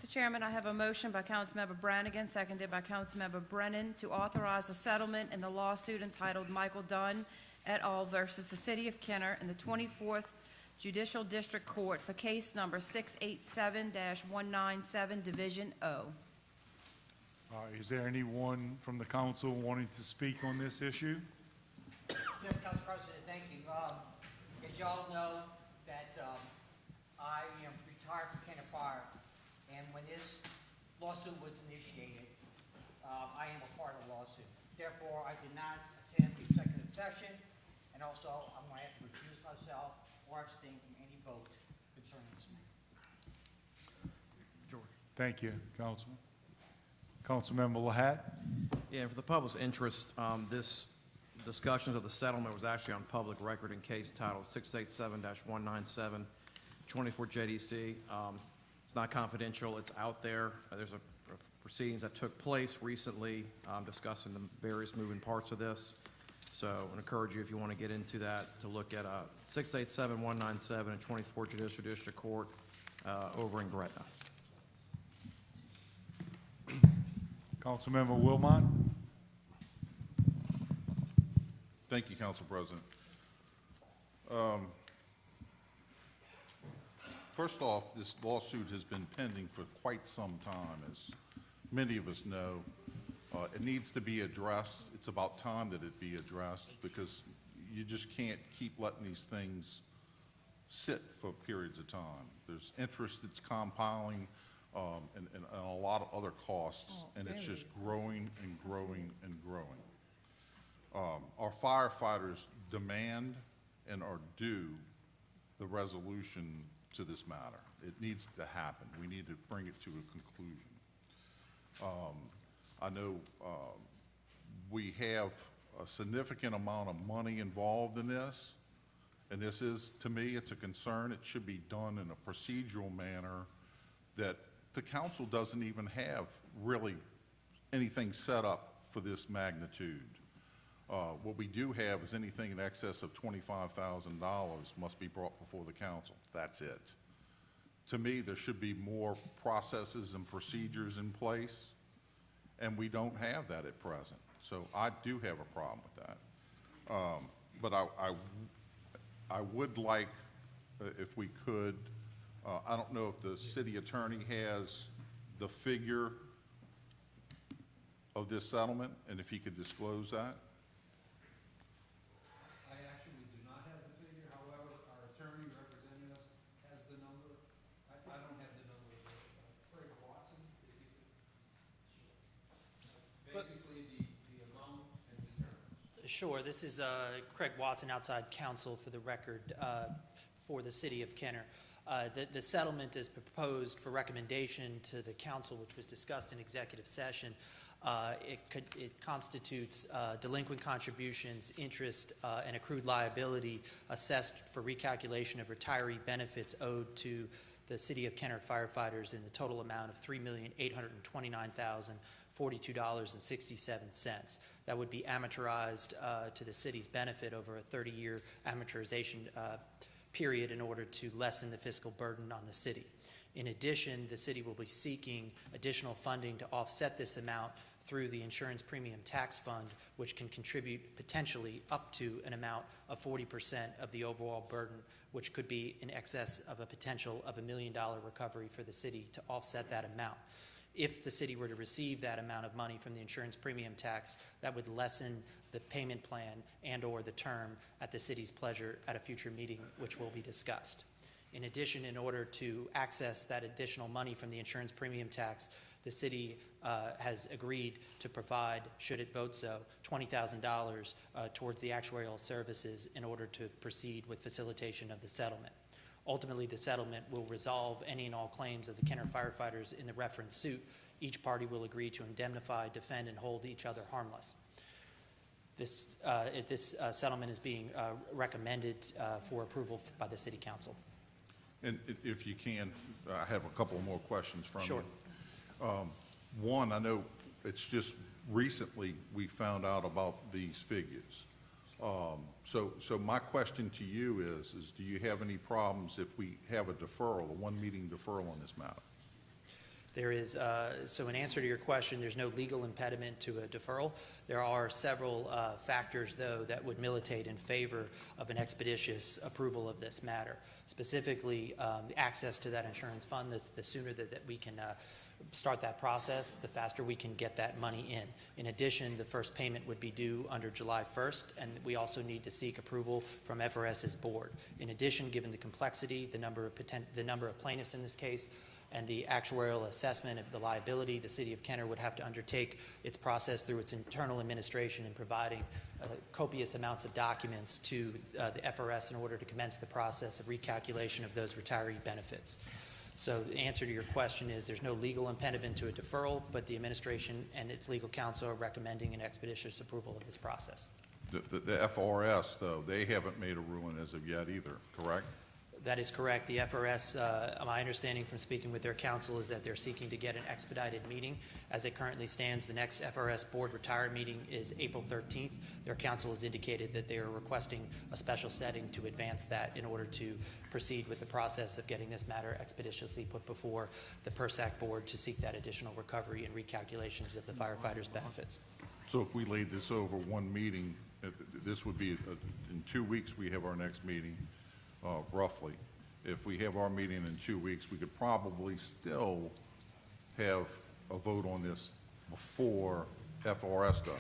Mr. Chairman, I have a motion by Councilmember Brannigan, seconded by Councilmember Brennan, to authorize a settlement in the lawsuit entitled Michael Dunn et al. Versus the City of Kenner in the 24th Judicial District Court for case number 687-197, Division O. Is there anyone from the council wanting to speak on this issue? Yes, Council President, thank you. As y'all know, that I am retired from KENNER Fire, and when this lawsuit was initiated, I am a part of the lawsuit. Therefore, I did not attend the executive session, and also I'm going to have to recuse myself or abstain from any vote concerning this matter. Thank you, Councilman. Councilmember Lahat. Yeah, for the public's interest, this discussions of the settlement was actually on public record in case titled 687-197, 24 JDC. It's not confidential. It's out there. There's a proceedings that took place recently discussing the various moving parts of this. So I would encourage you, if you want to get into that, to look at 687-197 and 24 Judicial District Court over in Gretna. Councilmember Wilmot. Thank you, Council President. First off, this lawsuit has been pending for quite some time, as many of us know. It needs to be addressed. It's about time that it be addressed, because you just can't keep letting these things sit for periods of time. There's interest that's compiling, and a lot of other costs, and it's just growing and growing and growing. Our firefighters demand and are due the resolution to this matter. It needs to happen. We need to bring it to a conclusion. I know we have a significant amount of money involved in this, and this is, to me, it's a concern. It should be done in a procedural manner that the council doesn't even have really anything set up for this magnitude. What we do have is anything in excess of $25,000 must be brought before the council. That's it. To me, there should be more processes and procedures in place, and we don't have that at present. So I do have a problem with that. But I would like, if we could, I don't know if the city attorney has the figure of this settlement, and if he could disclose that. I actually do not have the figure. However, our attorney representing us has the number. I don't have the number. Craig Watson, if you could. Basically, the amount and the terms. Sure. This is Craig Watson, outside counsel for the record for the City of Kenner. The settlement is proposed for recommendation to the council, which was discussed in executive session. It constitutes delinquent contributions, interest, and accrued liability assessed for recalculation of retiree benefits owed to the City of Kenner firefighters in the total amount of $3,829,042.67. That would be amortized to the city's benefit over a 30-year amortization period in order to lessen the fiscal burden on the city. In addition, the city will be seeking additional funding to offset this amount through the Insurance Premium Tax Fund, which can contribute potentially up to an amount of 40% of the overall burden, which could be in excess of a potential of $1 million recovery for the city to offset that amount. If the city were to receive that amount of money from the insurance premium tax, that would lessen the payment plan and/or the term at the city's pleasure at a future meeting, which will be discussed. In addition, in order to access that additional money from the insurance premium tax, the city has agreed to provide, should it vote so, $20,000 towards the actuarial services in order to proceed with facilitation of the settlement. Ultimately, the settlement will resolve any and all claims of the Kenner firefighters in the reference suit. Each party will agree to indemnify, defend, and hold each other harmless. This settlement is being recommended for approval by the City Council. And if you can, I have a couple more questions from Sure. you. One, I know it's just recently we found out about these figures. So my question to you is do you have any problems if we have a deferral, a one-meeting deferral on this matter? There is, so in answer to your question, there's no legal impediment to a deferral. There are several factors, though, that would militate in favor of an expeditious approval of this matter. Specifically, the access to that insurance fund, the sooner that we can start that process, the faster we can get that money in. In addition, the first payment would be due under July 1st, and we also need to seek approval from FRS's board. In addition, given the complexity, the number of plaintiffs in this case, and the actuarial assessment of the liability, the City of Kenner would have to undertake its process through its internal administration in providing copious amounts of documents to the FRS in order to commence the process of recalculation of those retiree benefits. So the answer to your question is there's no legal impediment to a deferral, but the administration and its legal counsel are recommending an expeditious approval of this process. The FRS, though, they haven't made a ruling as of yet either, correct? That is correct. The FRS, my understanding from speaking with their counsel is that they're seeking to get an expedited meeting. As it currently stands, the next FRS board retire meeting is April 13th. Their counsel has indicated that they are requesting a special setting to advance that in order to proceed with the process of getting this matter expeditiously put before the PERSAC board to seek that additional recovery and recalculations of the firefighters' benefits. So if we laid this over one meeting, this would be, in 2 weeks, we have our next meeting. Roughly. If we have our meeting in 2 weeks, we could probably still have a vote on this before FRS does.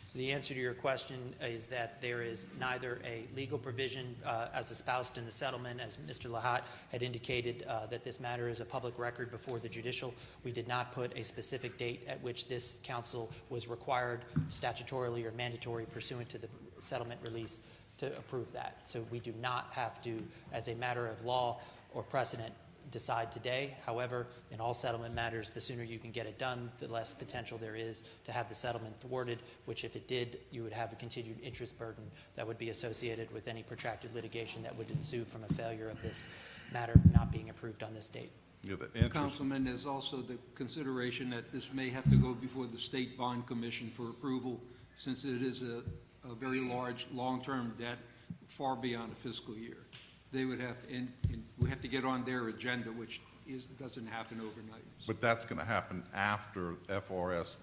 So the answer to your question is that there is neither a legal provision as espoused in the settlement, as Mr. Lahat had indicated, that this matter is a public record before the judicial. We did not put a specific date at which this counsel was required statutorily or mandatory pursuant to the settlement release to approve that. So we do not have to, as a matter of law or precedent, decide today. However, in all settlement matters, the sooner you can get it done, the less potential there is to have the settlement thwarted, which if it did, you would have a continued interest burden that would be associated with any protracted litigation that would ensue from a failure of this matter not being approved on this date. Yeah, the interest, Councilman, there's also the consideration that this may have to go before the State Bond Commission for approval, since it is a very large, long-term debt far beyond a fiscal year. They would have to, and we have to get on their agenda, which doesn't happen overnight. but that's going to happen after FRS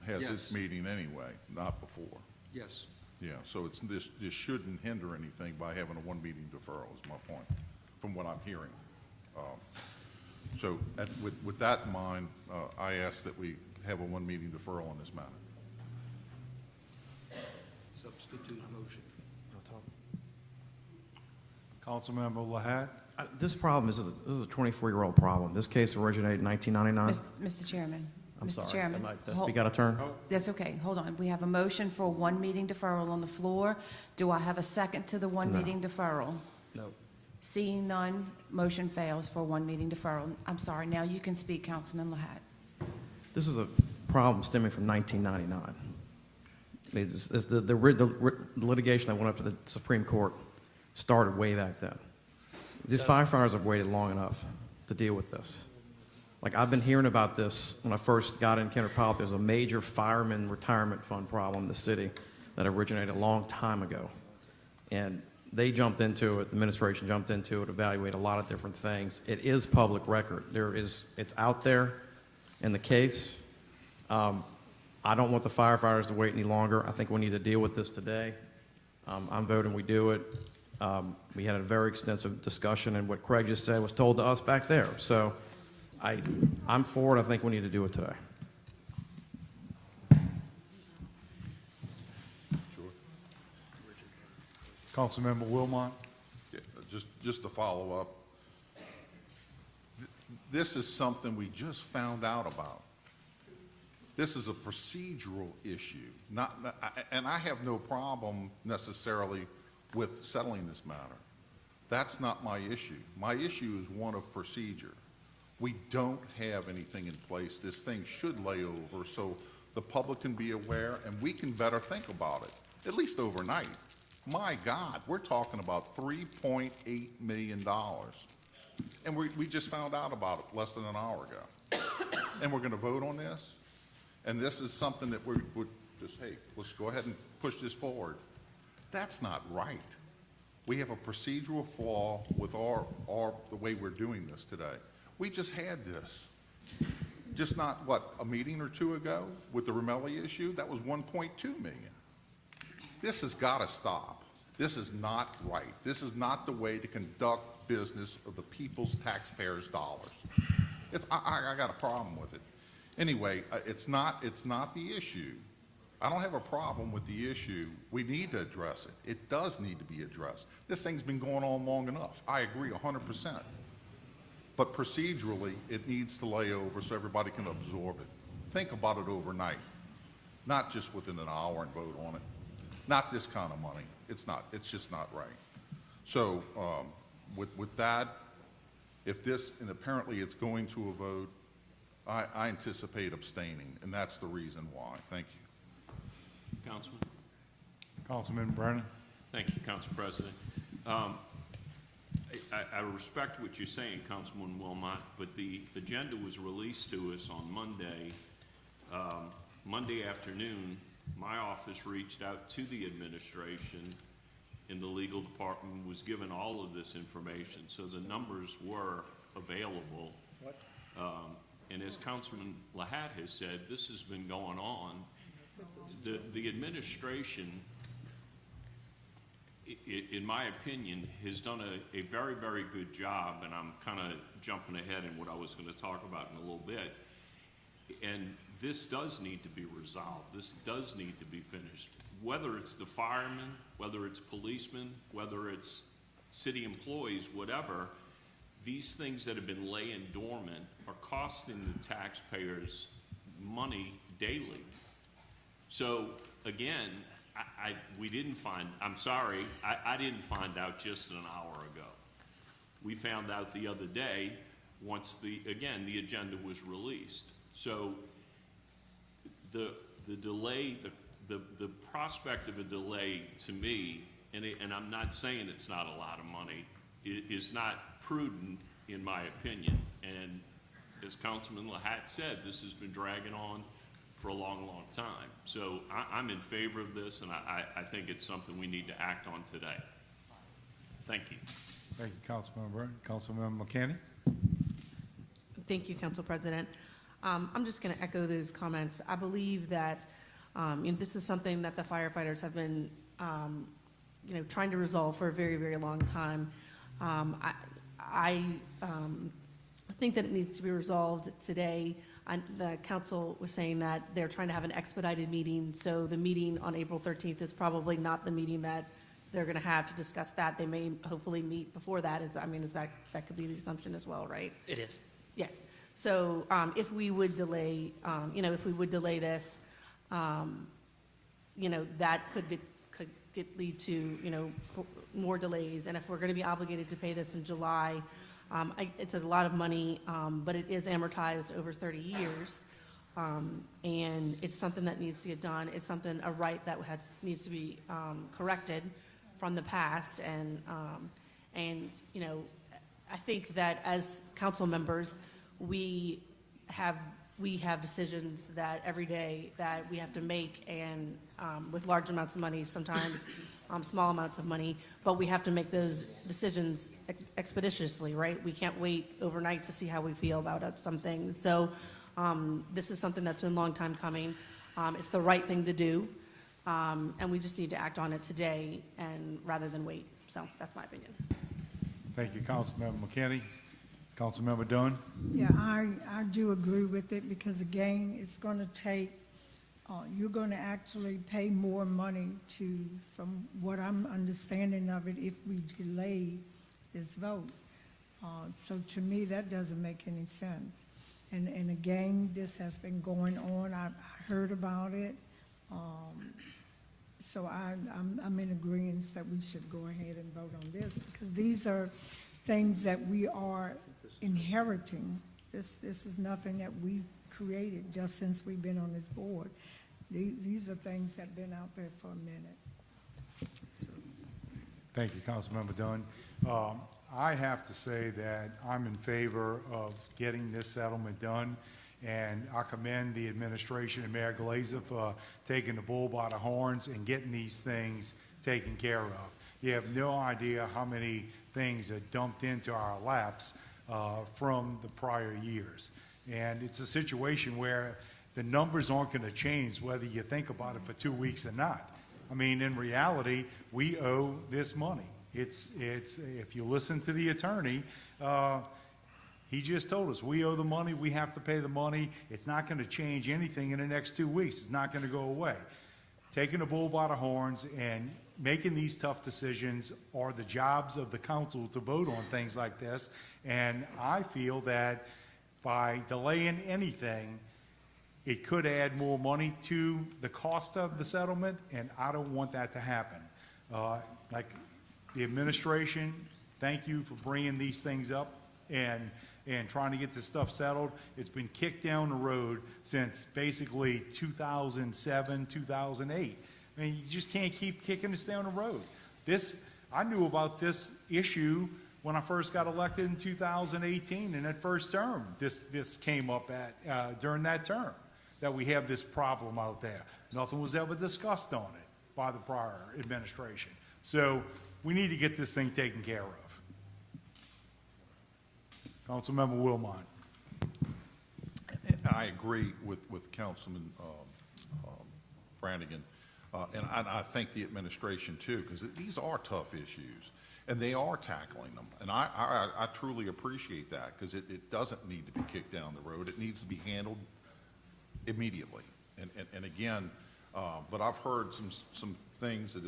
has Yes. its meeting anyway, not before. Yes. Yeah, so it's, this shouldn't hinder anything by having a one-meeting deferral, is my point, from what I'm hearing. So with that in mind, I ask that we have a one-meeting deferral on this matter. Substitute motion. Councilmember Lahat? This problem is a 24-year-old problem. This case originated in 1999. Mr. Chairman. I'm Mr. sorry. Chairman. Did I hold- speak out of turn? That's okay. Hold on. We have a motion for one meeting deferral on the floor. Do I have a second to the one No. meeting deferral? No. Seeing none, motion fails for one meeting deferral. I'm sorry. Now you can speak, Councilman Lahat. This is a problem stemming from 1999. The litigation that went up to the Supreme Court started way back then. These So- firefighters have waited long enough to deal with this. Like, I've been hearing about this when I first got in Kenner Politics. There's a major fireman retirement fund problem in the city that originated a long time ago. And they jumped into it, the administration jumped into it, evaluated a lot of different things. It is public record. It's out there in the case. I don't want the firefighters to wait any longer. I think we need to deal with this today. I'm voting we do it. We had a very extensive discussion, and what Craig just said was told to us back there. So I'm for it. I think we need to do it today. Sure. Councilmember Wilmot? Yeah, just to follow up, this is something we just found out about. This is a procedural issue, and I have no problem necessarily with settling this matter. That's not my issue. My issue is one of procedure. We don't have anything in place. This thing should lay over so the public can be aware and we can better think about it, at least overnight. My God, we're talking about $3.8 million. And we just found out about it less than an hour ago. And we're going to vote on this? And this is something that we would just, hey, let's go ahead and push this forward. That's not right. We have a procedural flaw with the way we're doing this today. We just had this. Just not, what, a meeting or two ago with the Romelli issue? That was 1.2 million. This has got to stop. This is not right. This is not the way to conduct business of the people's taxpayers' dollars. I got a problem with it. Anyway, it's not the issue. I don't have a problem with the issue. We need to address it. It does need to be addressed. This thing's been going on long enough. I agree 100%. But procedurally, it needs to lay over so everybody can absorb it. Think about it overnight, not just within an hour and vote on it. Not this kind of money. It's not. It's just not right. So with that, if this, and apparently it's going to a vote, I anticipate abstaining, and that's the reason why. Thank you. Councilman? Councilman Brennan? Thank you, Council President. I respect what you're saying, Councilman Wilmot, but the agenda was released to us on Monday. Monday afternoon, my office reached out to the administration, and the legal department was given all of this information, so the numbers were available. And as Councilman Lahat has said, this has been going on. The administration, in my opinion, has done a very, very good job, and I'm kind of jumping ahead in what I was going to talk about in a little bit. And this does need to be resolved. This does need to be finished. Whether it's the firemen, whether it's policemen, whether it's city employees, whatever, these things that have been laying dormant are costing the taxpayers money daily. So again, we didn't find, I'm sorry, I didn't find out just an hour ago. We found out the other day once the agenda was released. So the delay, the prospect of a delay to me, and I'm not saying it's not a lot of money, is not prudent in my opinion. And as Councilman Lahat said, this has been dragging on for a long, long time. So I'm in favor of this, and I think it's something we need to act on today. Thank you. Thank you, Councilman Brennan. Councilman McKinney? Thank you, Council President. I'm just going to echo those comments. I believe that this is something that the firefighters have been, trying to resolve for a very, very long time. I think that it needs to be resolved today. The council was saying that they're trying to have an expedited meeting, so the meeting on April 13th is probably not the meeting that they're going to have to discuss that. They may hopefully meet before that. That could be the assumption as well, right? It is. Yes. So if we would delay, this, that could lead to, more delays. And if we're going to be obligated to pay this in July, it's a lot of money, but it is amortized over 30 years. And it's something that needs to get done. It's a right that needs to be corrected from the past. And I think that as council members, we have decisions that every day that we have to make, and with large amounts of money, sometimes small amounts of money, but we have to make those decisions expeditiously, right? We can't wait overnight to see how we feel about some things. So this is something that's been a long time coming. It's the right thing to do, and we just need to act on it today and rather than wait. So that's my opinion. Thank you, Councilmember McKinney. Councilmember Dunn? Yeah, I do agree with it, because again, it's going to take, you're going to actually pay more money from what I'm understanding of it, if we delay this vote. So to me, that doesn't make any sense. And again, this has been going on. I heard about it. So I'm in agreement that we should go ahead and vote on this, because these are things that we are inheriting. This is nothing that we created just since we've been on this board. These are things that have been out there for a minute. Thank you, Councilmember Dunn. I have to say that I'm in favor of getting this settlement done, and I commend the administration and Mayor Glazer for taking the bull by the horns and getting these things taken care of. You have no idea how many things are dumped into our laps from the prior years. And it's a situation where the numbers aren't going to change whether you think about it for 2 weeks or not. I mean, in reality, we owe this money. It's if you listen to the attorney, he just told us, we owe the money, we have to pay the money. It's not going to change anything in the next 2 weeks. It's not going to go away. Taking the bull by the horns and making these tough decisions are the jobs of the council to vote on things like this. And I feel that by delaying anything, it could add more money to the cost of the settlement, and I don't want that to happen. Like the administration, thank you for bringing these things up and trying to get this stuff settled. It's been kicked down the road since basically 2007, 2008. I mean, you just can't keep kicking this down the road. I knew about this issue when I first got elected in 2018 in that first term. This came up during that term, that we have this problem out there. Nothing was ever discussed on it by the prior administration. So we need to get this thing taken care of. Councilmember Wilmot. I agree with Councilman Brannigan, and I thank the administration too, because these are tough issues, and they are tackling them. And I truly appreciate that, because it doesn't need to be kicked down the road. It needs to be handled immediately. And again, but I've heard some things that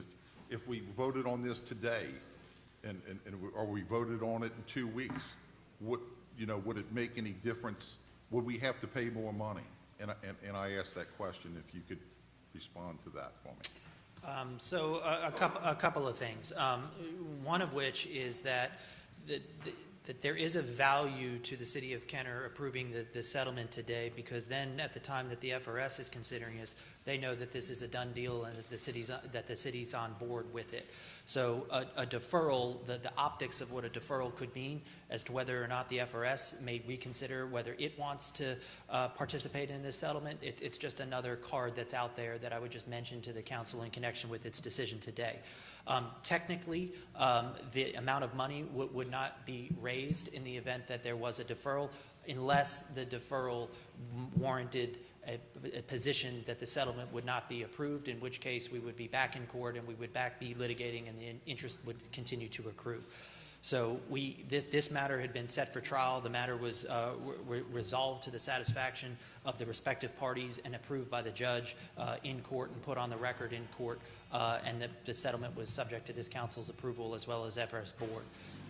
if we voted on this today, or we voted on it in 2 weeks, would it make any difference? Would we have to pay more money? And I asked that question, if you could respond to that for me. So a couple of things. One of which is that there is a value to the city of Kenner approving the settlement today, because then at the time that the FRS is considering this, they know that this is a done deal and that the city's on board with it. So a deferral, the optics of what a deferral could mean as to whether or not the FRS may reconsider whether it wants to participate in this settlement, it's just another card that's out there that I would just mention to the council in connection with its decision today. Technically, the amount of money would not be raised in the event that there was a deferral, unless the deferral warranted a position that the settlement would not be approved, in which case we would be back in court and we would be litigating, and the interest would continue to accrue. So this matter had been set for trial. The matter was resolved to the satisfaction of the respective parties and approved by the judge in court and put on the record in court, and the settlement was subject to this council's approval as well as FRS board.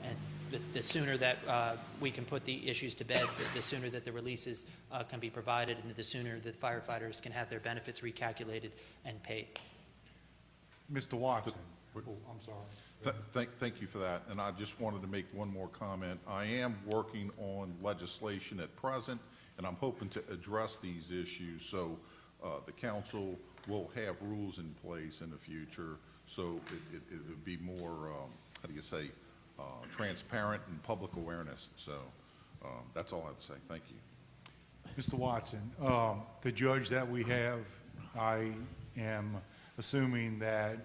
And the sooner that we can put the issues to bed, the sooner that the releases can be provided, and the sooner that firefighters can have their benefits recalculated and paid. Mr. Watson. Oh, I'm sorry. Thank you for that. And I just wanted to make one more comment. I am working on legislation at present, and I'm hoping to address these issues, so the council will have rules in place in the future, so it would be more, how do you say, transparent and public awareness. So that's all I have to say. Thank you. Mr. Watson, the judge that we have, I am assuming that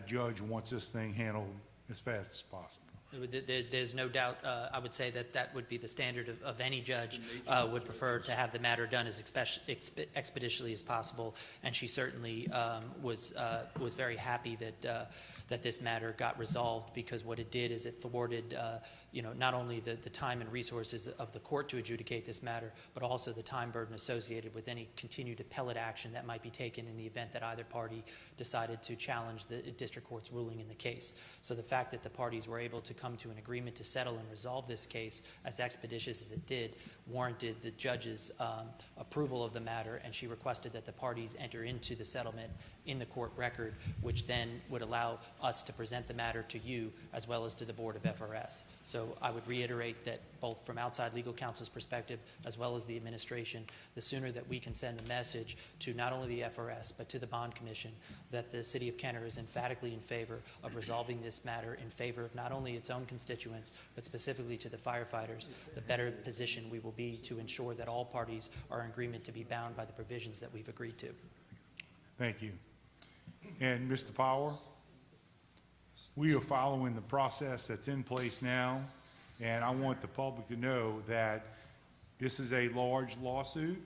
judge wants this thing handled as fast as possible. There's no doubt. I would say that would be the standard of any judge, would prefer to have the matter done as expeditiously as possible, and she certainly was very happy that this matter got resolved, because what it did is it thwarted not only the time and resources of the court to adjudicate this matter, but also the time burden associated with any continued appellate action that might be taken in the event that either party decided to challenge the district court's ruling in the case. So the fact that the parties were able to come to an agreement to settle and resolve this case as expeditious as it did warranted the judge's approval of the matter, and she requested that the parties enter into the settlement in the court record, which then would allow us to present the matter to you as well as to the Board of FRS. So I would reiterate that both from outside legal counsel's perspective as well as the administration, the sooner that we can send the message to not only the FRS but to the Bond Commission that the City of Kenner is emphatically in favor of resolving this matter in favor of not only its own constituents but specifically to the firefighters, the better position we will be to ensure that all parties are in agreement to be bound by the provisions that we've agreed to. Thank you. And Mr. Power, we are following the process that's in place now, and I want the public to know that This is a large lawsuit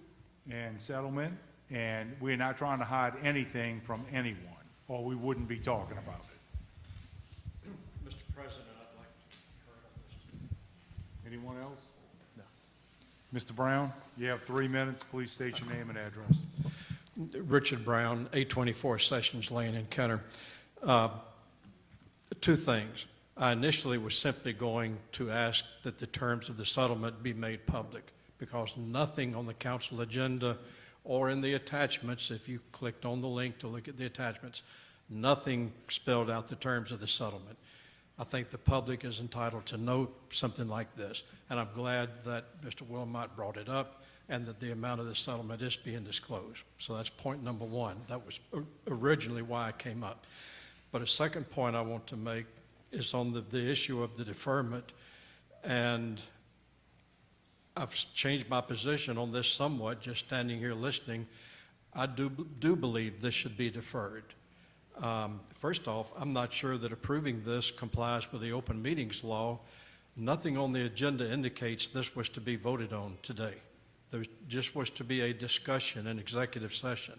and settlement, and we're not trying to hide anything from anyone, or we wouldn't be talking about it. Mr. President, I'd like to concur on this. Anyone else? No. Mr. Brown, you have 3 minutes. Please state your name and address. Richard Brown, 824 Sessions Lane in Kenner. Two things. I initially was simply going to ask that the terms of the settlement be made public, because nothing on the council agenda or in the attachments, if you clicked on the link to look at the attachments, nothing spelled out the terms of the settlement. I think the public is entitled to know something like this, and I'm glad that Mr. Wilmot brought it up and that the amount of the settlement is being disclosed. So that's point number one. That was originally why I came up. But a second point I want to make is on the issue of the deferment, and I've changed my position on this somewhat, just standing here listening. I do believe this should be deferred. First off, I'm not sure that approving this complies with the open meetings law. Nothing on the agenda indicates this was to be voted on today. There just was to be a discussion in executive session.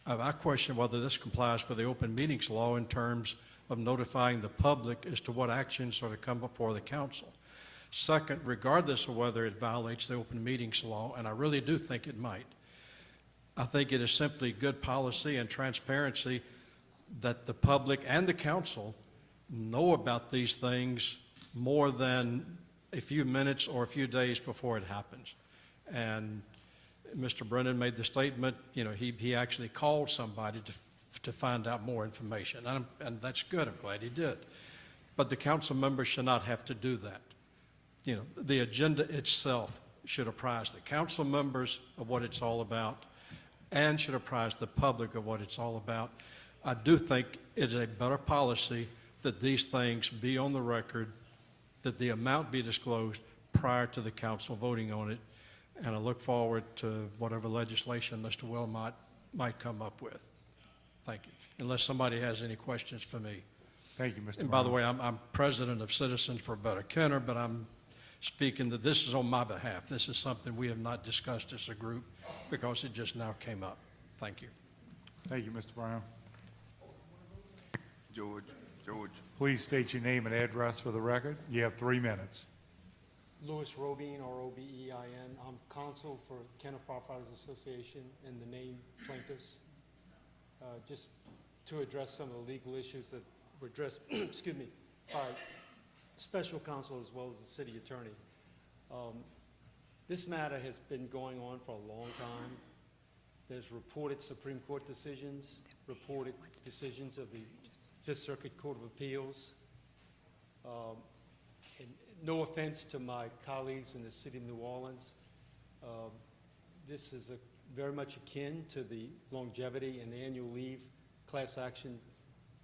I question whether this complies with the open meetings law in terms of notifying the public as to what actions are to come before the council. Second, regardless of whether it violates the open meetings law, and I really do think it might, I think it is simply good policy and transparency that the public and the council know about these things more than a few minutes or a few days before it happens. And Mr. Brennan made the statement, you know, he actually called somebody to find out more information, and that's good. I'm glad he did. But the council members should not have to do that. You know, the agenda itself should apprise the council members of what it's all about and should apprise the public of what it's all about. I do think it's a better policy that these things be on the record, that the amount be disclosed prior to the council voting on it, and I look forward to whatever legislation Mr. Wilmot might come up with. Thank you. Unless somebody has any questions for me. Thank you, Mr. Brown. And by the way, I'm president of Citizens for a Better Kenner, but I'm speaking that this is on my behalf. This is something we have not discussed as a group because it just now came up. Thank you. Thank you, Mr. Brown. George. Please state your name and address for the record. You have 3 minutes. Louis Robien, R-O-B-E-I-N. I'm counsel for Kenner Firefighters Association and the named plaintiffs. Just to address some of the legal issues that were addressed, excuse me, by special counsel as well as the city attorney. This matter has been going on for a long time. There's reported Supreme Court decisions, reported decisions of the Fifth Circuit Court of Appeals. And no offense to my colleagues in the city of New Orleans, this is very much akin to the longevity and annual leave class action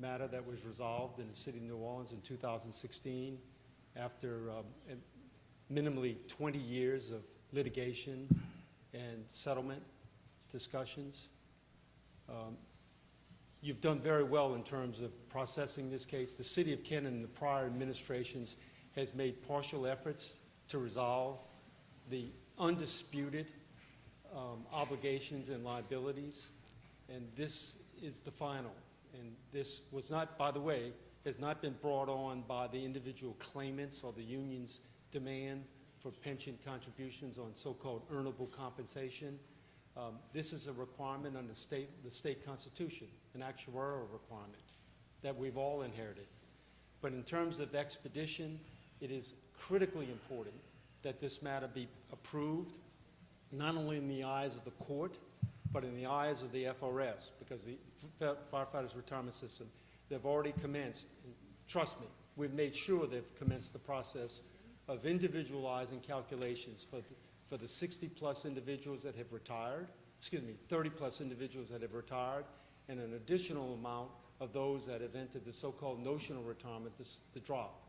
matter that was resolved in the city of New Orleans in 2016 after minimally 20 years of litigation and settlement discussions. You've done very well in terms of processing this case. The city of Kenner and the prior administrations has made partial efforts to resolve the undisputed obligations and liabilities, and this is the final. And this was not, by the way, has not been brought on by the individual claimants or the union's demand for pension contributions on so-called earnable compensation. This is a requirement under the state constitution, an actuarial requirement that we've all inherited. But in terms of expedition, it is critically important that this matter be approved, not only in the eyes of the court, but in the eyes of the FRS, because the Firefighters Retirement System, they've already commenced, and trust me, we've made sure they've commenced the process of individualizing calculations for the 60-plus individuals that have retired, 30-plus individuals that have retired, and an additional amount of those that have entered the so-called notional retirement, the drop.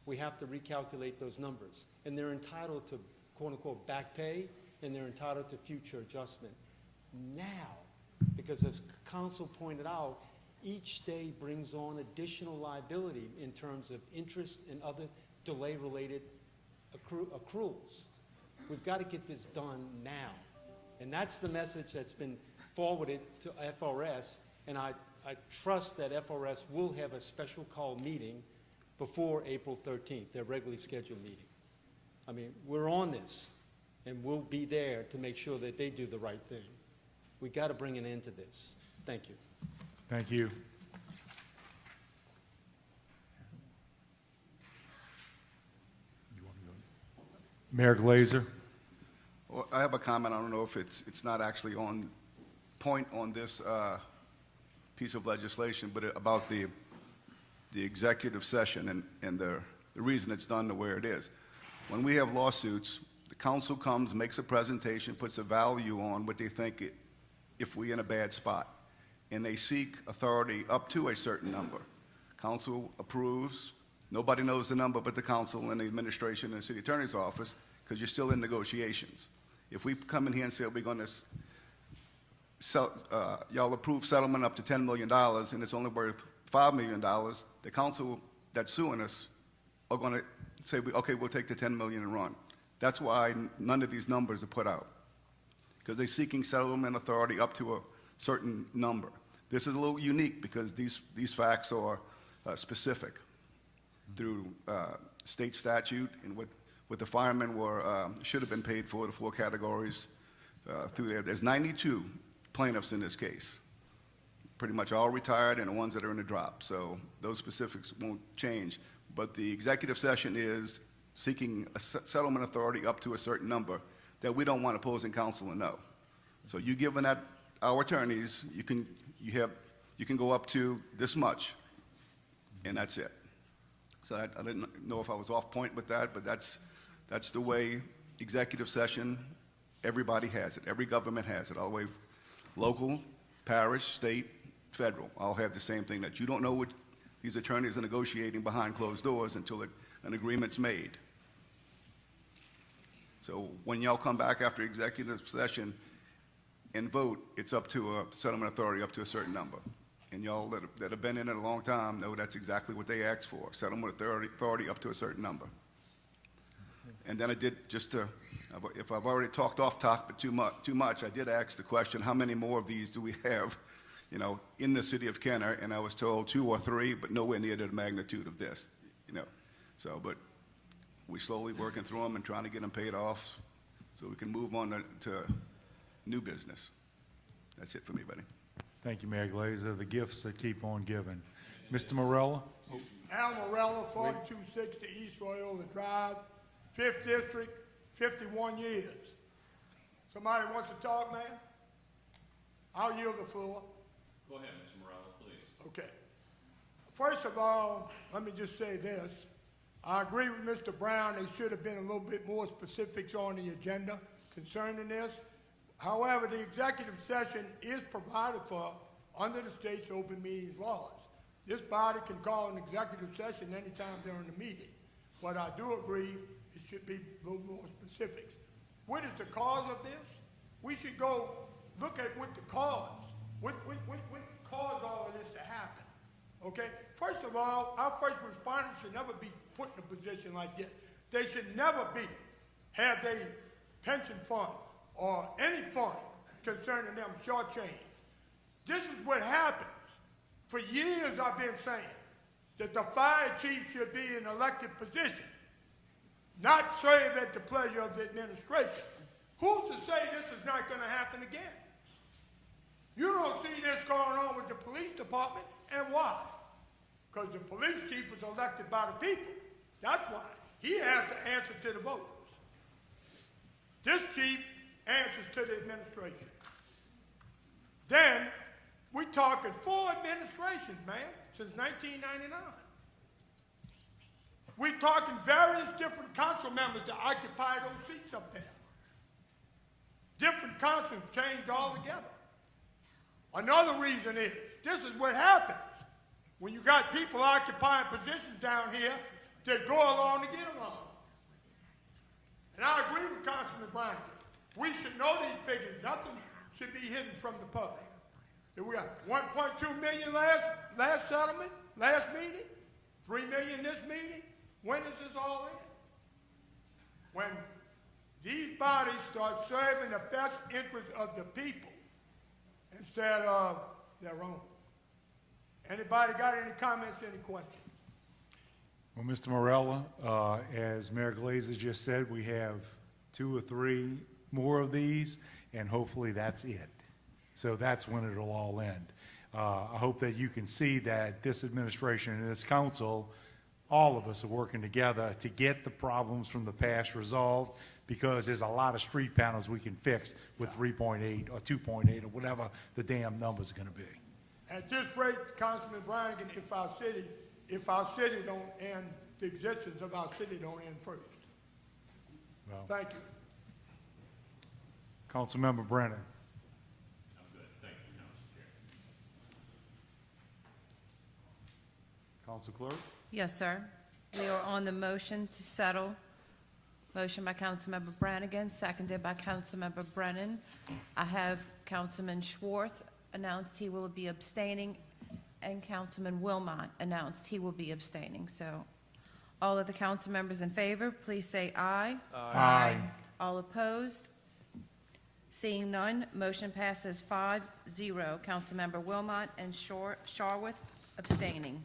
We have to recalculate those numbers, and they're entitled to quote-unquote back pay, and they're entitled to future adjustment. Now, because as counsel pointed out, each day brings on additional liability in terms of interest and other delay-related accruals. We've got to get this done now. And that's the message that's been forwarded to FRS, and I trust that FRS will have a special call meeting before April 13th, their regularly scheduled meeting. I mean, we're on this, and we'll be there to make sure that they do the right thing. We got to bring an end to this. Thank you. Thank you. Mayor Glazer. Well, I have a comment. I don't know if it's not actually on point on this piece of legislation, but about the executive session and the reason it's done the way it is. When we have lawsuits, the council comes, makes a presentation, puts a value on what they think if we're in a bad spot, and they seek authority up to a certain number. Council approves. Nobody knows the number but the council and the administration and the city attorney's office, because you're still in negotiations. If we come in here and say we're going to y'all approve settlement up to $10 million and it's only worth $5 million, the council that's suing us are going to say, okay, we'll take the $10 million and run. That's why none of these numbers are put out, because they're seeking settlement authority up to a certain number. This is a little unique because these facts are specific through state statute and what the firemen should have been paid for, the 4 categories through there. There's 92 plaintiffs in this case, pretty much all retired and the ones that are in the drop. So those specifics won't change. But the executive session is seeking a settlement authority up to a certain number that we don't want opposing counsel to know. So you giving that our attorneys, you can go up to this much, and that's it. So I didn't know if I was off point with that, but that's the way executive session, everybody has it. Every government has it, all the way local, parish, state, federal, all have the same thing, that you don't know what these attorneys are negotiating behind closed doors until an agreement's made. So when y'all come back after executive session and vote, it's up to a settlement authority up to a certain number. And y'all that have been in it a long time know that's exactly what they asked for, settlement authority up to a certain number. And then I did, if I've already talked off topic too much, I did ask the question, how many more of these do we have, in the city of Kenner? And I was told 2 or 3, but nowhere near the magnitude of this, So, but we're slowly working through them and trying to get them paid off so we can move on to new business. That's it for me, buddy. Thank you, Mayor Glazer. The gifts that keep on giving. Mr. Morella? Al Morella, 4260 East Loyola Drive, 5th District, 51 years. Somebody wants to talk, man? I'll yield the floor. Go ahead, Mr. Morella, please. Okay. First of all, let me just say this. I agree with Mr. Brown. There should have been a little bit more specifics on the agenda concerning this. However, the executive session is provided for under the state's open meetings laws. This body can call an executive session anytime during the meeting. But I do agree it should be a little more specifics. What is the cause of this? We should go look at what the cause, what caused all of this to happen. Okay? First of all, our first responders should never be put in a position like this. They should never have their pension fund or any fund concerning them shortchanged. This is what happens. For years I've been saying that the fire chief should be in an elected position, not serve at the pleasure of the administration. Who's to say this is not going to happen again? You don't see this going on with the police department, and why? Because the police chief was elected by the people. That's why. He has to answer to the voters. This chief answers to the administration. Then, we're talking 4 administrations, man, since 1999. We're talking various different council members to occupy those seats up there. Different councils changed altogether. Another reason is, this is what happens when you got people occupying positions down here that go along to get along. And I agree with Councilman Brown. We should know these figures. Nothing should be hidden from the public. We got 1.2 million last settlement, last meeting, 3 million this meeting. When is this all in? When these bodies start serving the best interest of the people instead of their own. Anybody got any comments, any questions? Well, Mr. Morella, as Mayor Glazer just said, we have 2 or 3 more of these, and hopefully that's it. So that's when it'll all end. I hope that you can see that this administration and this council, all of us are working together to get the problems from the past resolved, because there's a lot of street panels we can fix with 3.8 or 2.8 or whatever the damn number's gonna be. At this rate, Councilman Brannigan, if our city don't end, the existence of our city don't end first. Well, Thank you. Councilmember Brennan. I'm good. Thank you, Council Chair. Council Clerk? Yes, sir. We are on the motion to settle. Motion by Councilmember Brannigan, seconded by Councilmember Brennan. I have Councilman Schwartz announced he will be abstaining, and Councilman Wilmot announced he will be abstaining. So all of the council members in favor, please say aye. Aye. All opposed? Seeing none, motion passes 5-0. Councilmember Wilmot and Sharwood abstaining.